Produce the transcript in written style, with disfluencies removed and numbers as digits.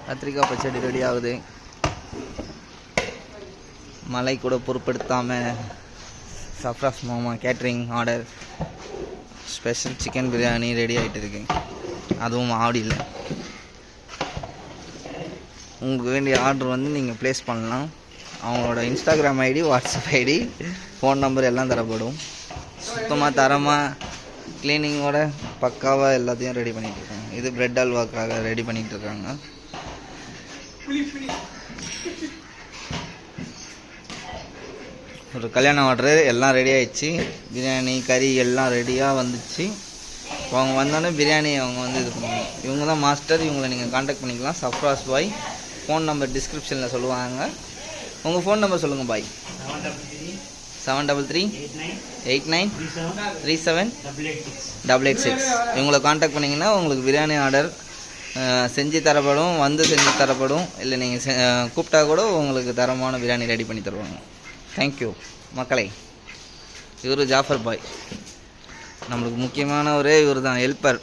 கத்திரிக்காய் பச்சடி ரெடி ஆகுது. மழை கூட பொருட்படுத்தாமல் சஃப்ராஸ் மாமா catering order special chicken biryani ready ஆகிட்டு இருக்கு. அதுவும் ஆடியில். உங்களுக்கு வேண்டிய ஆர்டர் வந்து நீங்கள் ப்ளேஸ் பண்ணலாம். அவங்களோட Instagram ID, WhatsApp ID, phone number எல்லாம் தரப்படும். சுத்தமாக தரமாக க்ளீனிங்கோட பக்காவாக எல்லாத்தையும் ரெடி பண்ணிகிட்ருக்காங்க. இது பிரெட் அல்வாக்காக ரெடி பண்ணிகிட்ருக்காங்க. ஒரு கல்யாண ஆர்டரு எல்லாம் ரெடி ஆகிடுச்சு. பிரியாணி கறி எல்லாம் ரெடியாக வந்துச்சு. அவங்க வந்தோடனே பிரியாணி அவங்க வந்து இது பண்ணுவாங்க. இவங்க தான் மாஸ்டர். இவங்களை நீங்கள் காண்டாக்ட் பண்ணிக்கலாம். சஃப்ராஸ் பாய். ஃபோன் நம்பர் டிஸ்கிரிப்ஷனில் சொல்லுவாங்க. உங்கள் ஃபோன் நம்பர் சொல்லுங்கள் பாய். 733-8937-886. இவங்களை காண்டாக்ட் பண்ணிங்கன்னா உங்களுக்கு பிரியாணி ஆர்டர் செஞ்சு தரப்படும். வந்து செஞ்சு தரப்படும். இல்லை நீங்கள் கூப்பிட்டா கூட உங்களுக்கு தரமான பிரியாணி ரெடி பண்ணி தருவாங்க. தேங்க்யூ மக்களை. இவர் ஜாஃபர் பாய். நம்மளுக்கு முக்கியமான ஒரே இவர் தான் ஹெல்ப்பர்.